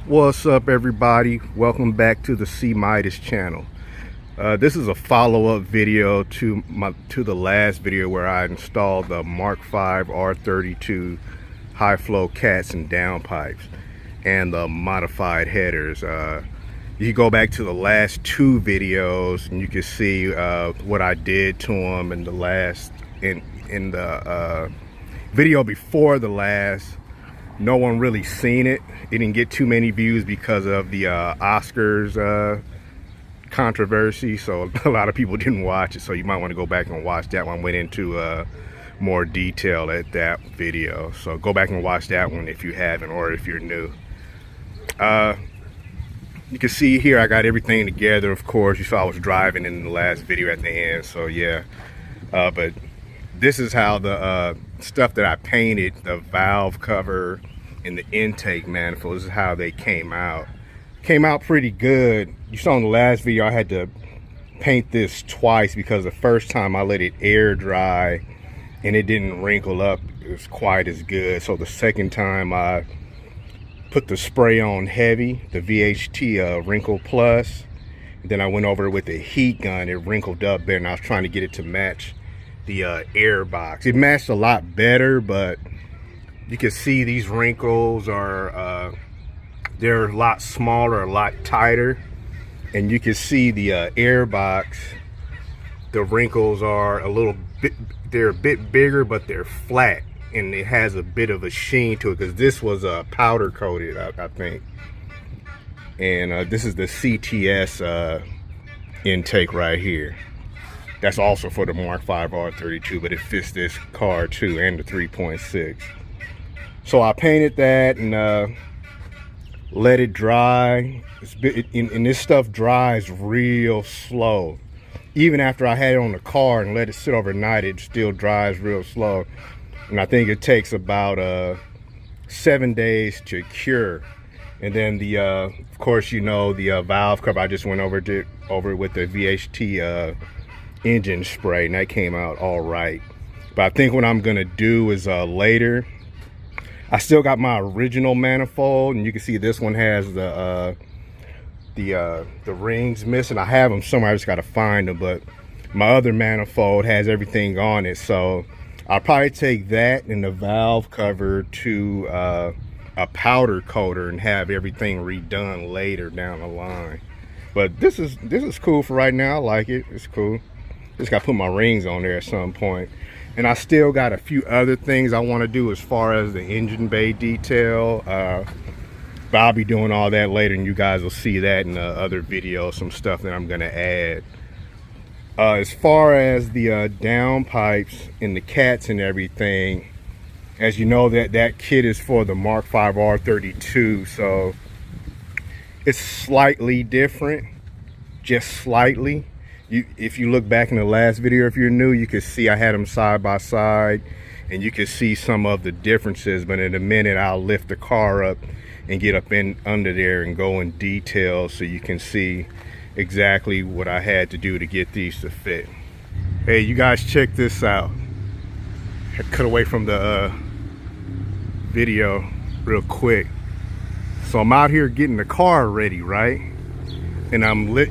What's up, everybody? Welcome back to the Midas channel. This is a follow-up video to the last video where I installed the Mark V R32 high-flow cats and downpipes and the modified headers. You can go back to the last two videos and you can see what I did to them in the last in the video before the last. No one really seen it. It didn't get too many views because of the Oscars controversy, so a lot of people didn't watch it, so you might want to go back and watch that one. Went into more detail at that video, so go back and watch that one if you haven't, or if you're new. You can see here I got everything together. Of course, you saw I was driving in the last video at the end, so yeah. But this is how the stuff that I painted, the valve cover and the intake manifold, this is how they came out. Came out pretty good. You saw in the last video I had to paint this twice because the first time I let it air dry and it didn't wrinkle up as quite as good. So the second time I put the spray on heavy, the VHT Wrinkle Plus. Then I went over with the heat gun. It wrinkled up better, and I was trying to get it to match the air box. It matched a lot better, but you can see these wrinkles are they're a lot smaller, a lot tighter, and you can see the air box, the wrinkles are a little bit, they're a bit bigger, but they're flat, and it has a bit of a sheen to it because this was powder coated, I think. And this is the CTS intake right here. That's also for the Mark V R32, but it fits this car too, and the 3.6. So I painted that and let it dry. And this stuff dries real slow. Even after I had it on the car and let it sit overnight, it still dries real slow. And I think it takes about 7 days to cure. And then the, of course, you know, the valve cover, I just went over with the VHT engine spray, and that came out all right. But I think what I'm gonna do is later, I still got my original manifold, and you can see this one has the rings missing. I have them somewhere, I just gotta find them, but my other manifold has everything on it, so I'll probably take that and the valve cover to a powder coater and have everything redone later down the line. But this is cool for right now. I like it. It's cool. Just gotta put my rings on there at some point. And I still got a few other things I want to do as far as the engine bay detail, but I'll be doing all that later, and you guys will see that in other videos, some stuff that I'm gonna add. As far as the downpipes and the cats and everything, as you know, that kit is for the Mark V R32, so it's slightly different, just slightly. If you look back in the last video, if you're new, you can see I had them side by side, and you can see some of the differences. But in a minute, I'll lift the car up and get up in under there and go in detail so you can see exactly what I had to do to get these to fit. Hey, you guys, check this out. I cut away from the video real quick. So I'm out here getting the car ready, right? And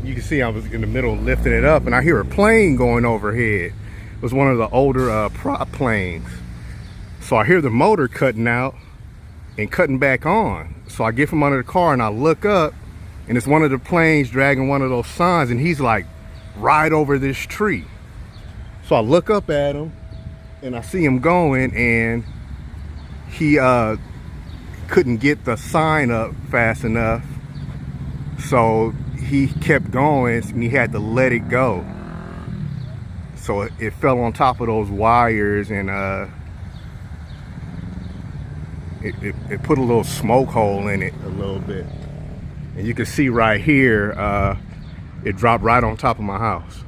you can see I was in the middle lifting it up, and I hear a plane going overhead. It was one of the older prop planes. So I hear the motor cutting out and cutting back on. So I get from under the car and I look up, and it's one of the planes dragging one of those signs, and he's like right over this tree. So I look up at him and I see him going, and he couldn't get the sign up fast enough, so he kept going and he had to let it go. So it fell on top of those wires, and it put a little smoke hole in it a little bit. And you can see right here, it dropped right on top of my house.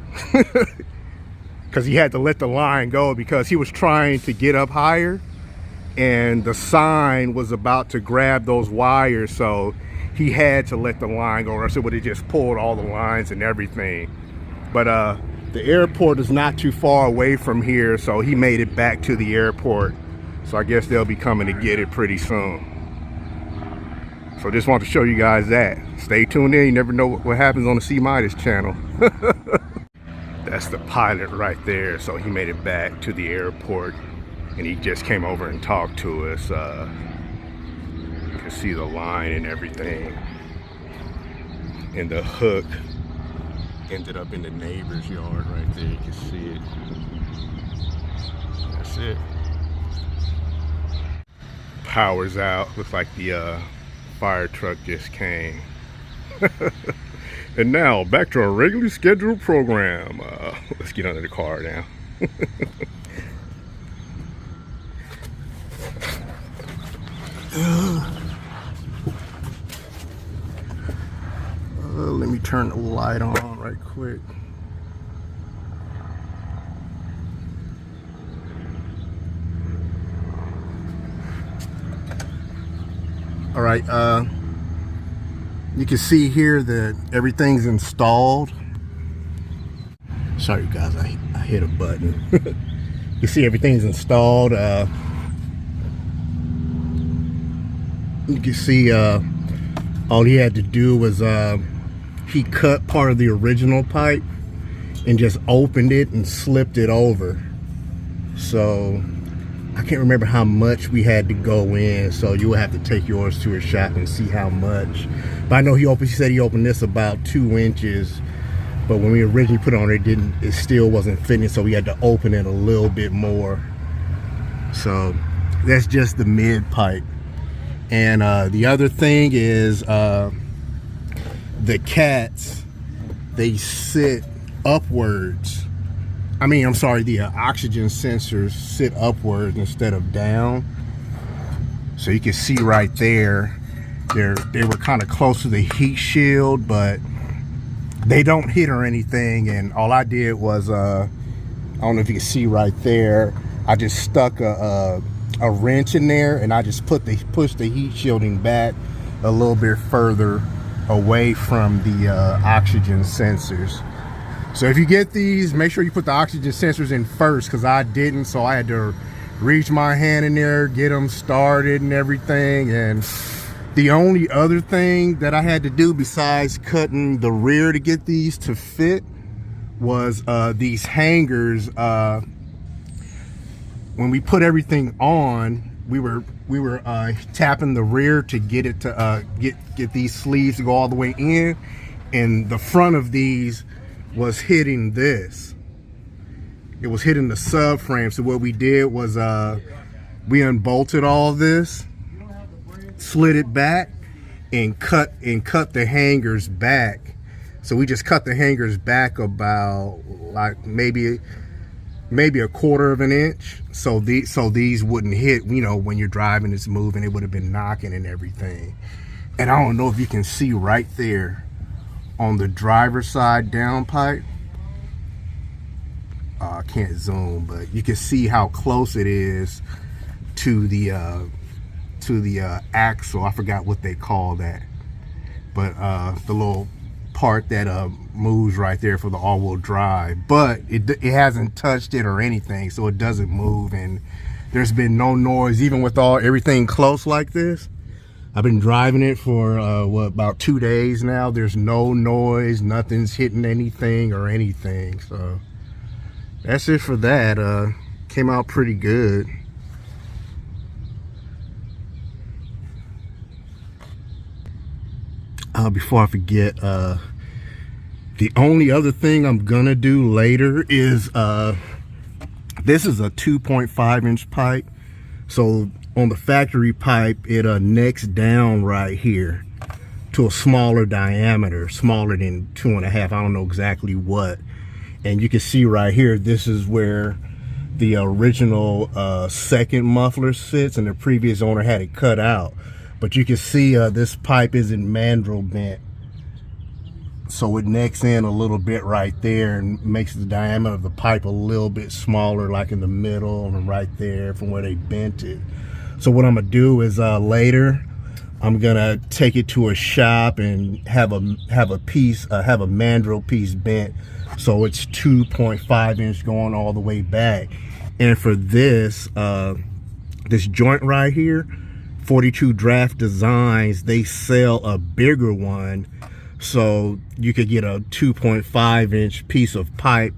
Because he had to let the line go because he was trying to get up higher, and the sign was about to grab those wires, so he had to let the line go, or else it would have just pulled all the lines and everything. But the airport is not too far away from here, so he made it back to the airport. So I guess they'll be coming to get it pretty soon. So just want to show you guys that. Stay tuned in. You never know what happens on the C Midas channel. That's the pilot right there. So he made it back to the airport and he just came over and talked to us. You can see the line and everything. And the hook ended up in the neighbor's yard right there. You can see it. That's it. Power's out. Looks like the fire truck just came. And now back to our regularly scheduled program. Let's get under the car now. Let me turn the light on right quick. All right, you can see here that everything's installed. Sorry guys, I hit a button. You see everything's installed. You can see all he had to do was he cut part of the original pipe and just opened it and slipped it over. So I can't remember how much we had to go in, so you will have to take yours to a shop and see how much. But I know he said he opened this about 2 inches, but when we originally put it on it still wasn't fitting, so we had to open it a little bit more. So that's just the mid pipe. And the other thing is the cats, they sit upwards. I mean, I'm sorry, the oxygen sensors sit upwards instead of down. So you can see right there, they were kind of close to the heat shield, but they don't hit or anything. And all I did was, I don't know if you can see right there, I just stuck a wrench in there and I just pushed the heat shielding back a little bit further away from the oxygen sensors. So if you get these, make sure you put the oxygen sensors in first, because I didn't, so I had to reach my hand in there, get them started and everything. And the only other thing that I had to do besides cutting the rear to get these to fit was these hangers. When we put everything on, we were tapping the rear to get it to get these sleeves to go all the way in, and the front of these was hitting this. It was hitting the subframe. So what we did was we unbolted all this, slid it back, and cut the hangers back. So we just cut the hangers back about like maybe a quarter of an inch, so these wouldn't hit, you know, when you're driving, it's moving, it would have been knocking and everything. And I don't know if you can see right there on the driver's side downpipe. I can't zoom, but you can see how close it is to the axle. I forgot what they call that, but the little part that moves right there for the all-wheel drive, but it hasn't touched it or anything, so it doesn't move. And there's been no noise, even with everything close like this. I've been driving it for about 2 days now. There's no noise, nothing's hitting anything or anything. So that's it for that. Came out pretty good. Before I forget, the only other thing I'm gonna do later is this is a 2.5 inch pipe. So on the factory pipe, it necks down right here to a smaller diameter, smaller than 2.5. I don't know exactly what. And you can see right here, this is where the original second muffler sits, and the previous owner had it cut out. But you can see this pipe isn't mandrel bent, so it necks in a little bit right there and makes the diameter of the pipe a little bit smaller, like in the middle and right there from where they bent it. So what I'm gonna do is later I'm gonna take it to a shop and have a mandrel piece bent, so it's 2.5 inch going all the way back. And for this this joint right here, 42 Draft Designs, they sell a bigger one, so you could get a 2.5-inch piece of pipe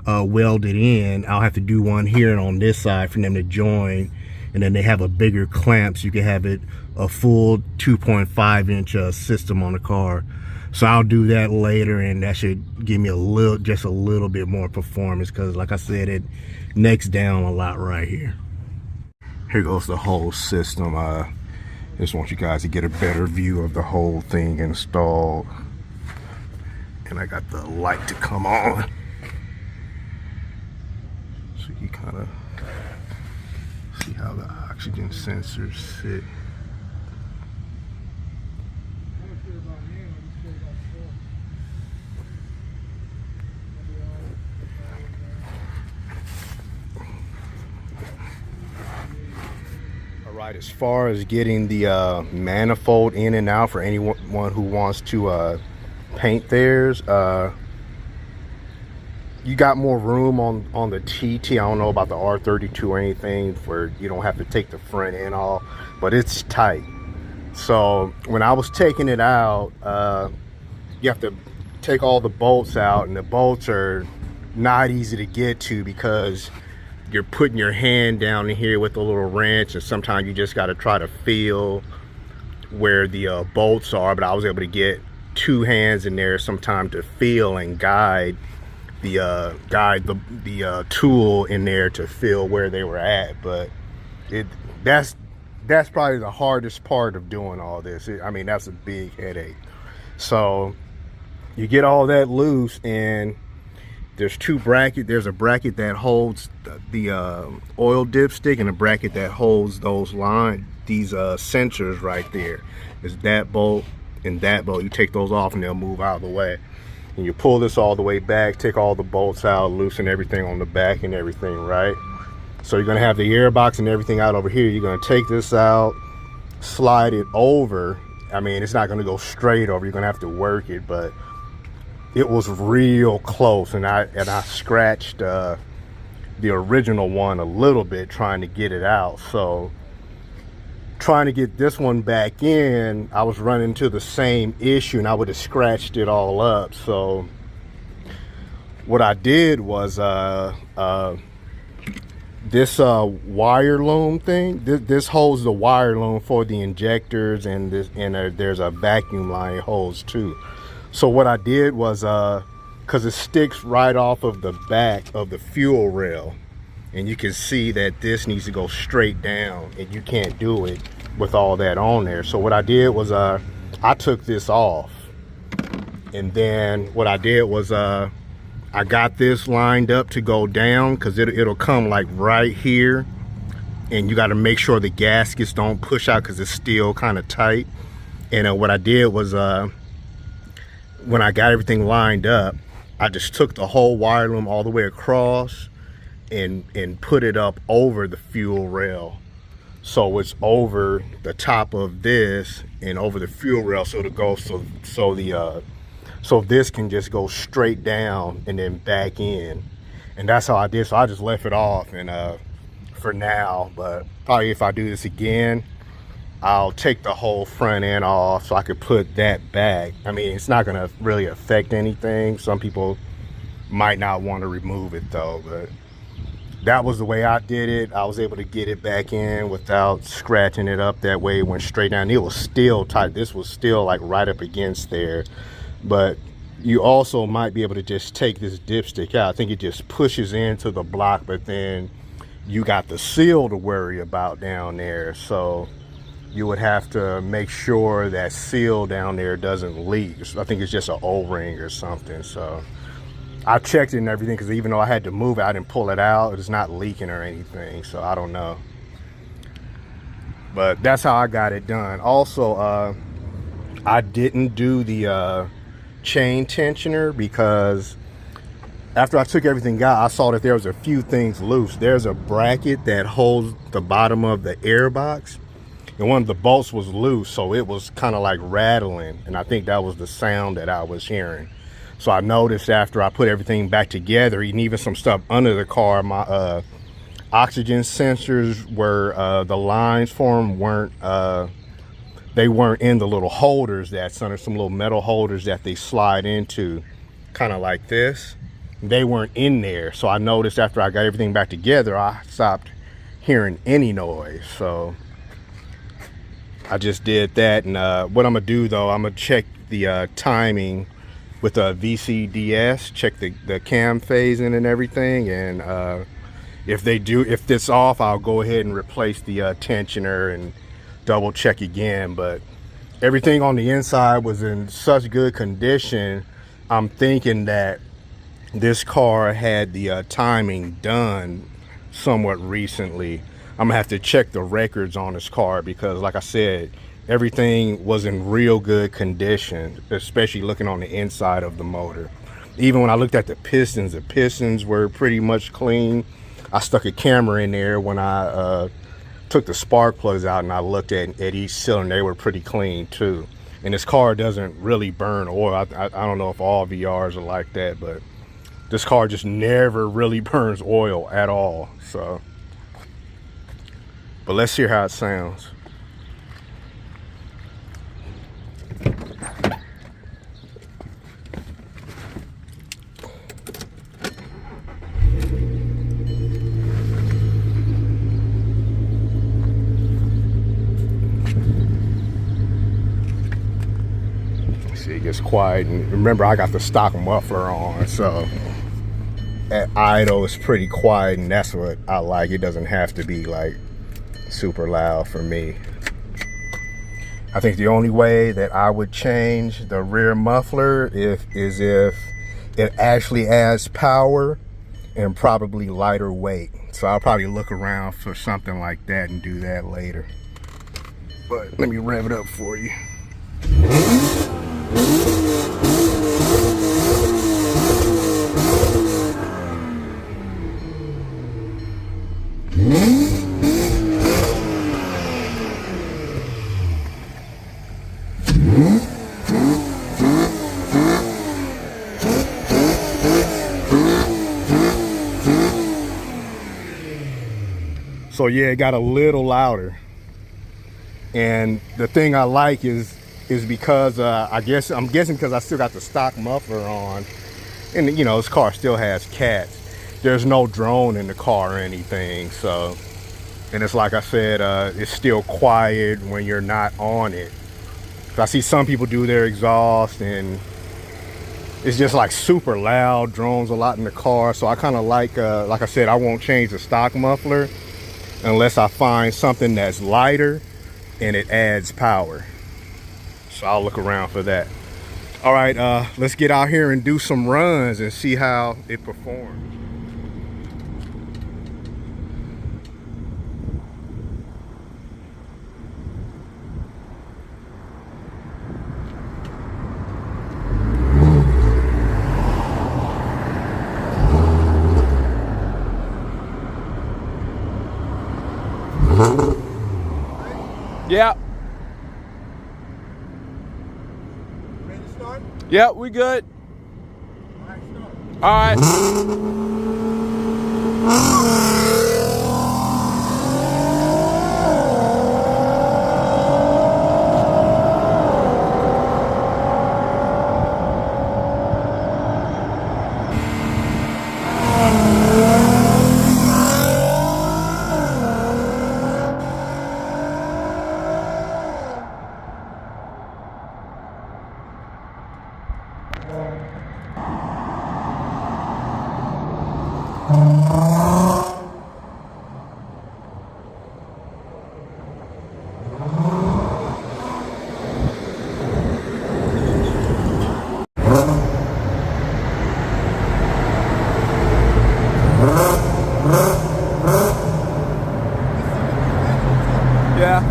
welded in. I'll have to do one here and on this side for them to join, and then they have a bigger clamp so you can have it a full 2.5-inch system on the car. So I'll do that later, and that should give me just a little bit more performance, because like I said, it necks down a lot right here. Here goes the whole system. Just want you guys to get a better view of the whole thing installed. And I got the light to come on, so you kind of see how the oxygen sensors sit. Right, as far as getting the manifold in and out for anyone who wants to paint theirs, you got more room on the TT. I don't know about the R32 or anything, where you don't have to take the front end off, but it's tight. So when I was taking it out, you have to take all the bolts out, and the bolts are not easy to get to because you're putting your hand down in here with a little wrench, and sometimes you just got to try to feel where the bolts are. But I was able to get 2 hands in there sometimes to feel and guide the tool in there to feel where they were at. But that's probably the hardest part of doing all this. I mean, that's a big headache. So you get all that loose, and there's 2 brackets. There's a bracket that holds the oil dipstick, and a bracket that holds these sensors right there. There's that bolt and that bolt. You take those off and they'll move out of the way. And you pull this all the way back, take all the bolts out, loosen everything on the back and everything, right? So you're gonna have the airbox and everything out over here. You're gonna take this out, slide it over. I mean, it's not gonna go straight over. You're gonna have to work it, but it was real close, and I scratched the original one a little bit trying to get it out. So trying to get this one back in, I was running into the same issue, and I would have scratched it all up. So what I did was this wire loom thing, this holds the wire loom for the injectors, and there's a vacuum line hose too. So what I did was, because it sticks right off of the back of the fuel rail, and you can see that this needs to go straight down, and you can't do it with all that on there. So what I did was I took this off, and then what I did was I got this lined up to go down, because it'll come like right here, and you got to make sure the gaskets don't push out because it's still kind of tight. And what I did was when I got everything lined up, I just took the whole wire loom all the way across and put it up over the fuel rail. So it's over the top of this and over the fuel rail, so to go so this can just go straight down and then back in. And that's how I did. So I just left it off, and for now, but probably if I do this again, I'll take the whole front end off so I could put that back. I mean, it's not gonna really affect anything. Some people might not want to remove it though, but that was the way I did it. I was able to get it back in without scratching it up. That way it went straight down. It was still tight. This was still like right up against there. But you also might be able to just take this dipstick out. I think it just pushes into the block, but then you got the seal to worry about down there. So you would have to make sure that seal down there doesn't leak. I think it's just an O-ring or something. So I checked it and everything, because even though I had to move it, I didn't pull it out. It's not leaking or anything, so I don't know. But that's how I got it done. Also, I didn't do the chain tensioner, because after I took everything out, I saw that there was a few things loose. There's a bracket that holds the bottom of the airbox, and one of the bolts was loose, so it was kind of like rattling, and I think that was the sound that I was hearing. So I noticed after I put everything back together, and even some stuff under the car, oxygen sensors where the lines for them weren't they weren't in the little holders that's under some little metal holders that they slide into, kind of like this. They weren't in there, so I noticed after I got everything back together, I stopped hearing any noise. So I just did that, and what I'm gonna do though, I'm gonna check the timing with a VCDS, check the cam phasing and everything, and if it's off, I'll go ahead and replace the tensioner and double check again. But everything on the inside was in such good condition, I'm thinking that this car had the timing done somewhat recently. I'm gonna have to check the records on this car, because like I said, everything was in real good condition, especially looking on the inside of the motor. Even when I looked at the pistons were pretty much clean. I stuck a camera in there when I took the spark plugs out, and I looked at each cylinder. They were pretty clean too. And this car doesn't really burn oil. I don't know if all VRs are like that, but this car just never really burns oil at all. So, but let's hear how it sounds. See, it gets quiet, and remember I got the stock muffler on, so at idle it's pretty quiet, and that's what I like. It doesn't have to be like super loud for me. I think the only way that I would change the rear muffler is if it actually adds power and probably lighter weight. So I'll probably look around for something like that and do that later. But let me rev it up for you. So yeah, it got a little louder. And the thing I like is because I'm guessing because I still got the stock muffler on, and you know, this car still has cats. There's no drone in the car or anything. So, and it's like I said, it's still quiet when you're not on it. I see some people do their exhaust and it's just like super loud, drones a lot in the car. So I kind of like I said, I won't change the stock muffler unless I find something that's lighter and it adds power. So I'll look around for that. All right, let's get out here and do some runs and see how it performs. Yeah. Ready to start? Yeah, we good. All right, start. All right. Yeah.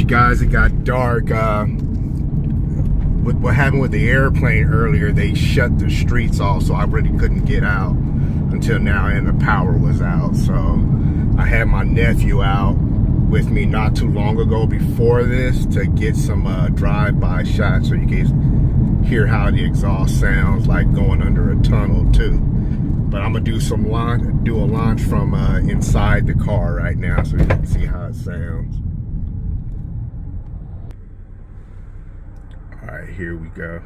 you guys, it got dark. With what happened with the airplane earlier, they shut the streets off, so I really couldn't get out until now, and the power was out. So I had my nephew out with me not too long ago before this to get some drive-by shots so you can hear how the exhaust sounds like going under a tunnel too. But I'm gonna do a launch from inside the car right now so you can see how it sounds. All right, here we go.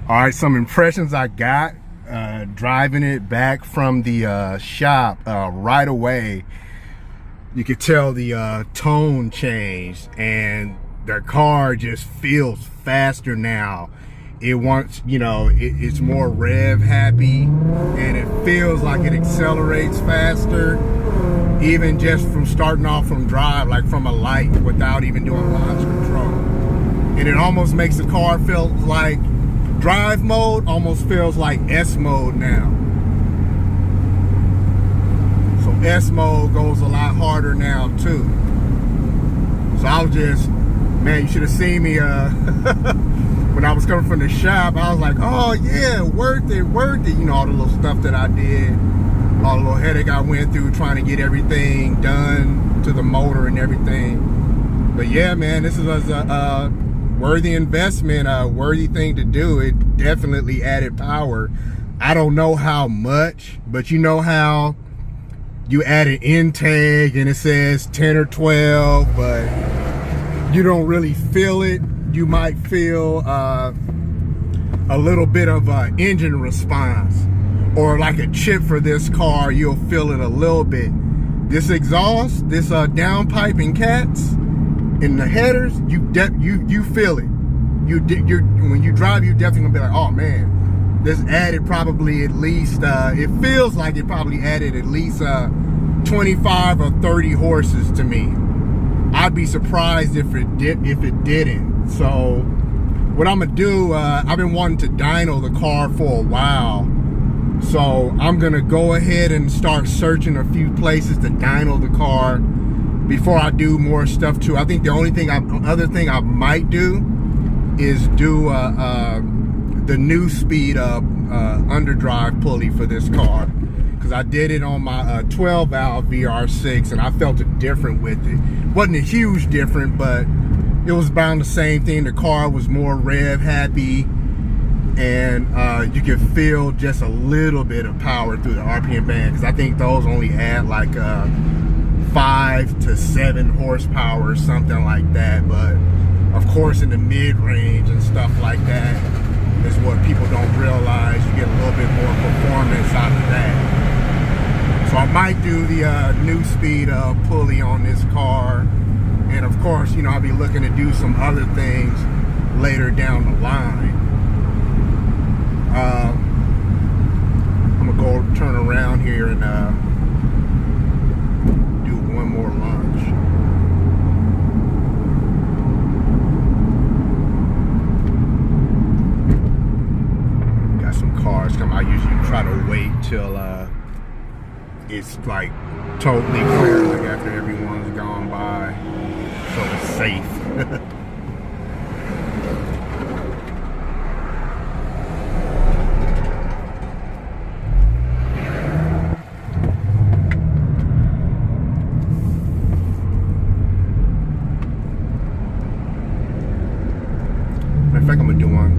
All right, some impressions I got driving it back from the shop right away. You could tell the tone changed, and the car just feels faster now. It wants, you know, it's more rev happy, and it feels like it accelerates faster, even just from starting off from drive, like from a light without even doing launch control. And it almost makes the car feel like drive mode almost feels like S mode now. So S mode goes a lot harder now too. So I was just, man, you should have seen me when I was coming from the shop. I was like, oh yeah, worth it. You know, all the little stuff that I did, all the little headache I went through trying to get everything done to the motor and everything. But yeah, man, this is a worthy investment, a worthy thing to do. It definitely added power. I don't know how much, but you know how you add an intake and it says 10 or 12, but you don't really feel it. You might feel a little bit of engine response, or like a chip for this car, you'll feel it a little bit. This exhaust, this downpipe and cats in the headers, you feel it. When you drive, you definitely gonna be like, oh man, this added probably at least it feels like it probably added at least 25 or 30 horses to me. I'd be surprised if it didn't. So what I'm gonna do, I've been wanting to dyno the car for a while, so I'm gonna go ahead and start searching a few places to dyno the car before I do more stuff too. I think the only thing other thing I might do is do the new speed underdrive pulley for this car, because I did it on my 12 valve VR6 and I felt it different with it. Wasn't a huge different, but it was about the same thing. The car was more rev happy, and you could feel just a little bit of power through the RPM band, because I think those only add like 5 to 7 horsepower or something like that. But of course in the mid-range and stuff like that is what people don't realize. You get a little bit more performance out of that. So I might do the new speed pulley on this car, and of course, you know, I'll be looking to do some other things later down the line. I'm gonna go turn around here and do one more launch. Got some cars come. I usually try to wait till it's like totally clear, like after everyone's gone by, so it's safe. In fact, I'm gonna do one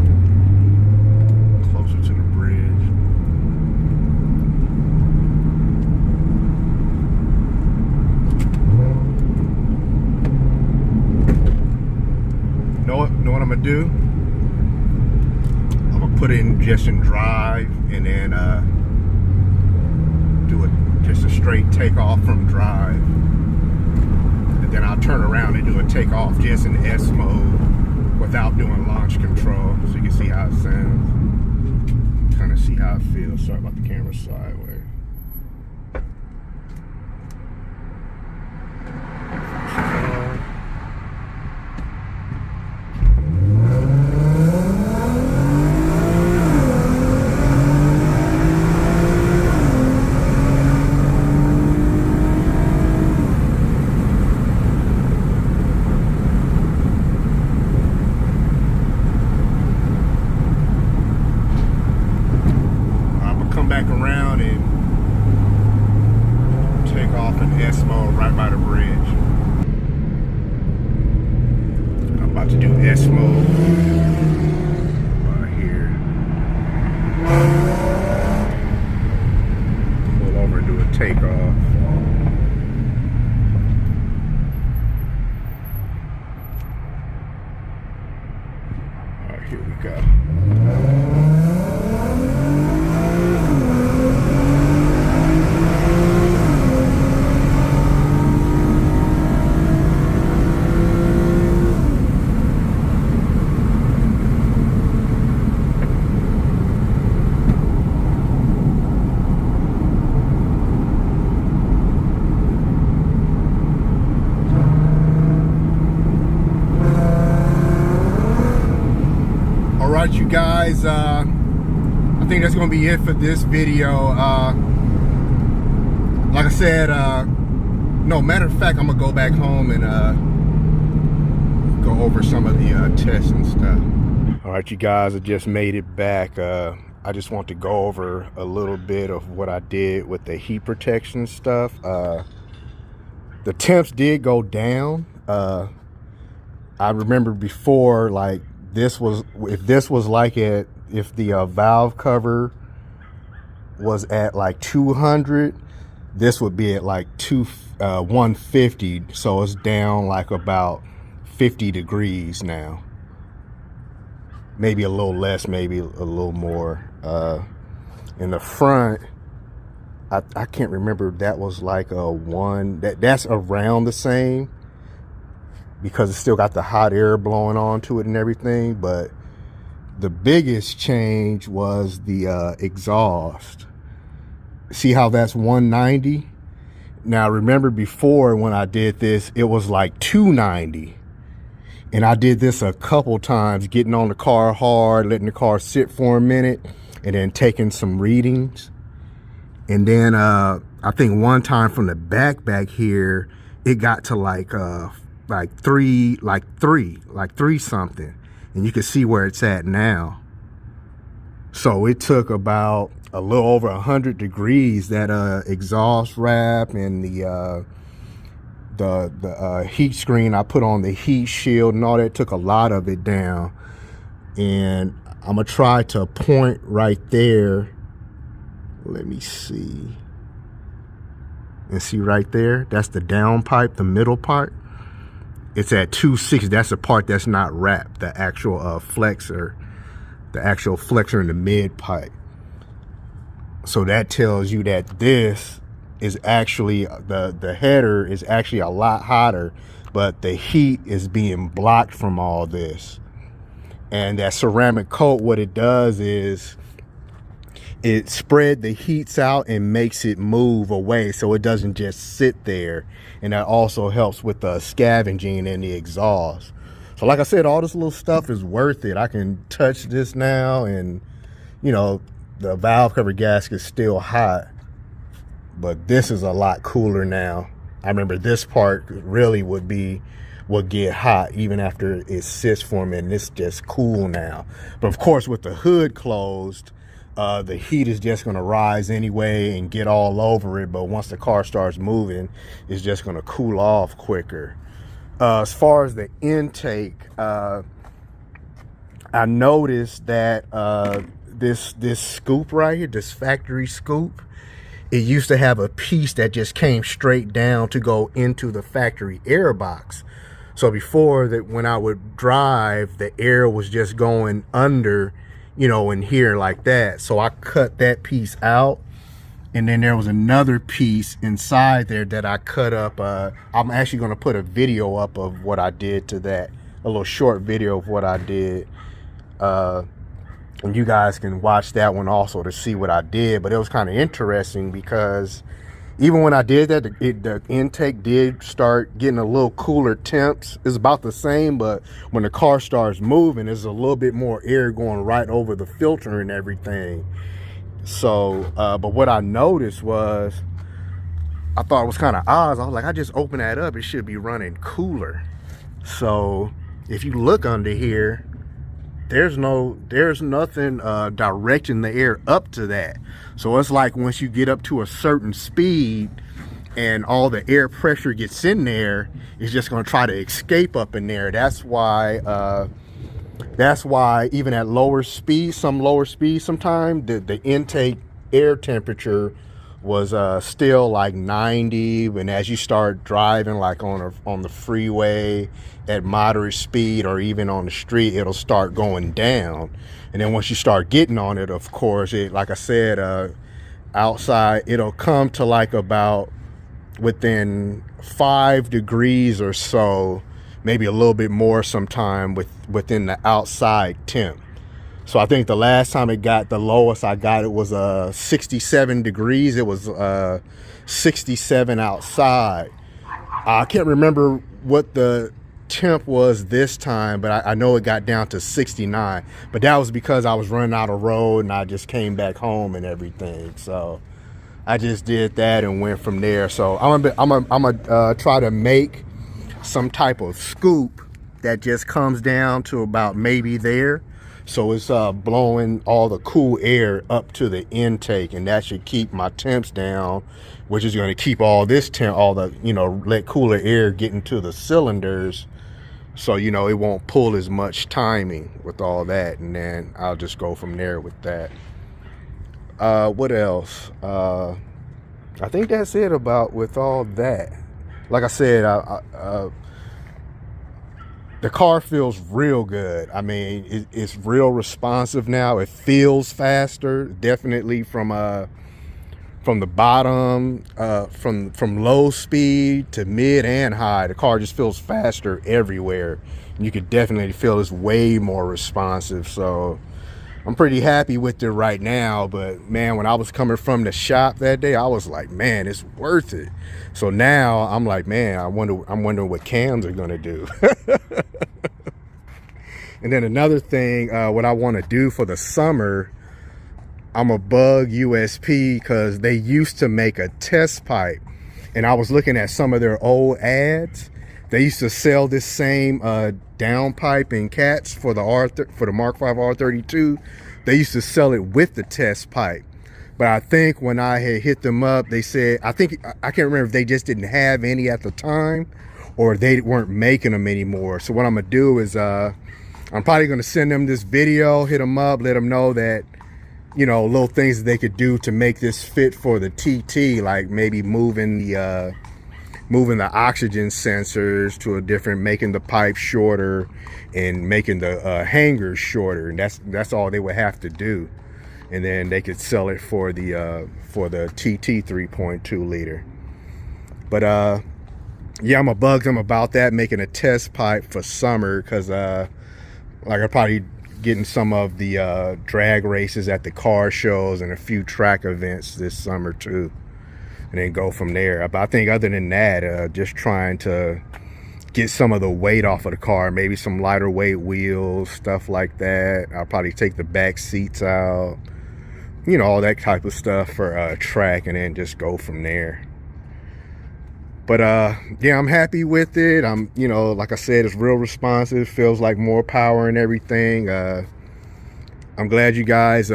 I'm gonna do, I'm gonna put it in just in drive, and then do just a straight takeoff from drive, and then I'll turn around and do a takeoff just in S mode without doing launch control, so you can see how it sounds, kind of see how it feels. Sorry about the camera sideways. Back around and take off in S mode right by the bridge. I'm about to do S mode right here. Pull over and do a takeoff. All right, here we go. Alright, you guys, I think that's going to be it for this video. Like I said, no, matter of fact, I'm going to go back home and go over some of the tests and stuff. Alright, you guys, I just made it back. I just want to go over a little bit of what I did with the heat protection stuff. The temps did go down. I remember before, like, if this was like if the valve cover was at like 200, this would be at like 150. So it's down like about 50 degrees now. Maybe a little less, maybe a little more. In the front, I can't remember, that was like a 1, that's around the same, because it's still got the hot air blowing onto it and everything. But the biggest change was the exhaust. See how that's 190? Now remember before when I did this, it was like 290. And I did this a couple times, getting on the car hard, letting the car sit for a minute, and then taking some readings. And then I think one time from the back here, it got to like three something, and you can see where it's at now. So it took about a little over 100 degrees, that exhaust wrap and the heat screen I put on, the heat shield and all that, took a lot of it down. And I'm gonna try to point right there. Let me see. And see right there, that's the downpipe, the middle part. It's at 260. That's the part that's not wrapped, the actual flexor, in the mid pipe. So that tells you that this is actually, the header is actually a lot hotter, but the heat is being blocked from all this. And that ceramic coat, what it does is it spread the heats out and makes it move away, so it doesn't just sit there. And that also helps with the scavenging in the exhaust. So like I said, all this little stuff is worth it. I can touch this now, and you know, the valve cover gasket is still hot, but this is a lot cooler now. I remember this part really would get hot even after it sits for a minute. It's just cool now. But of course, with the hood closed, the heat is just going to rise anyway and get all over it. But once the car starts moving, it's just going to cool off quicker. As far as the intake, I noticed that this scoop right here, this factory scoop, it used to have a piece that just came straight down to go into the factory air box. So before that, when I would drive, the air was just going under, you know, in here like that. So I cut that piece out. And then there was another piece inside there that I cut up. I'm actually going to put a video up of what I did to that, a little short video of what I did. And you guys can watch that one also to see what I did. But it was kind of interesting because even when I did that, the intake did start getting a little cooler temps. It's about the same, but when the car starts moving, there's a little bit more air going right over the filter and everything. So, but what I noticed was, I thought it was kind of odd. I was like, I just opened that up, it should be running cooler. So if you look under here, there's nothing directing the air up to that. So it's like once you get up to a certain speed and all the air pressure gets in there, it's just going to try to escape up in there. That's why even at lower speeds, sometimes the intake air temperature was still like 90, and as you start driving like on the freeway at moderate speed or even on the street, it'll start going down. And then once you start getting on it, of course, it, like I said, outside, it'll come to like about within 5 degrees or so, maybe a little bit more sometime within the outside temp. So I think the last time it got the lowest I got, it was 67 degrees. It was 67 outside. I can't remember what the temp was this time, but I know it got down to 69. But that was because I was running out of road and I just came back home and everything. So I just did that and went from there. So I'm gonna try to make some type of scoop that just comes down to about maybe there. So it's blowing all the cool air up to the intake, and that should keep my temps down, which is going to keep all this temp, all the, you know, let cooler air get into the cylinders. So, you know, it won't pull as much timing with all that. And then I'll just go from there with that. What else? I think that's it about with all that. Like I said, the car feels real good. I mean, it's real responsive now. It feels faster, definitely from the bottom, from low speed to mid and high. The car just feels faster everywhere. You could definitely feel it's way more responsive. So I'm pretty happy with it right now. But man, when I was coming from the shop that day, I was like, man, it's worth it. So now I'm like, man, I'm wondering what cams are gonna do. And then another thing, what I want to do for the summer, I'm a bug USP because they used to make a test pipe, and I was looking at some of their old ads. They used to sell this same downpipe in cats for the Mark 5 R32. They used to sell it with the test pipe. But I think when I had hit them up, they said, I can't remember if they just didn't have any at the time or they weren't making them anymore. So what I'm gonna do is I'm probably gonna send them this video, hit them up, let them know that, you know, little things that they could do to make this fit for the TT, like maybe moving the oxygen sensors to a different, making the pipe shorter and making the hangers shorter. And that's all they would have to do. And then they could sell it for the TT 3.2 liter. But yeah, I'm gonna bug them about that, making a test pipe for summer, because like I'm probably getting some of the drag races at the car shows and a few track events this summer too, and then go from there. But I think other than that, just trying to get some of the weight off of the car, maybe some lighter weight wheels, stuff like that. I'll probably take the back seats out, you know, all that type of stuff for track, and then just go from there. But yeah, I'm happy with it. I'm, you know, like I said, it's real responsive, feels like more power and everything. I'm glad you guys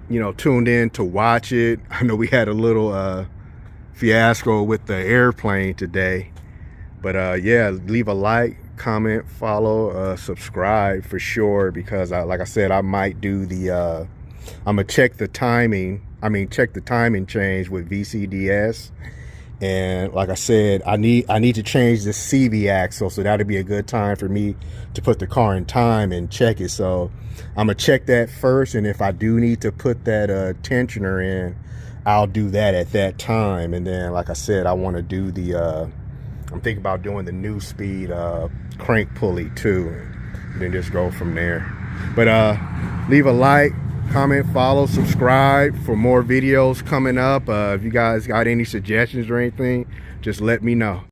you know, tuned in to watch it. I know we had a little fiasco with the airplane today, but yeah, leave a like, comment, follow, subscribe for sure, because like I said, I might do the I'm gonna check the timing change with VCDS And like I said, I need to change the CV axle, so that'll be a good time for me to put the car in time and check it. So I'm gonna check that first, and if I do need to put that tensioner in, I'll do that at that time. And then, like I said, I want to do the I'm thinking about doing the new speed crank pulley too, and then just go from there. But leave a like, comment, follow, subscribe for more videos coming up. If you guys got any suggestions or anything, just let me know.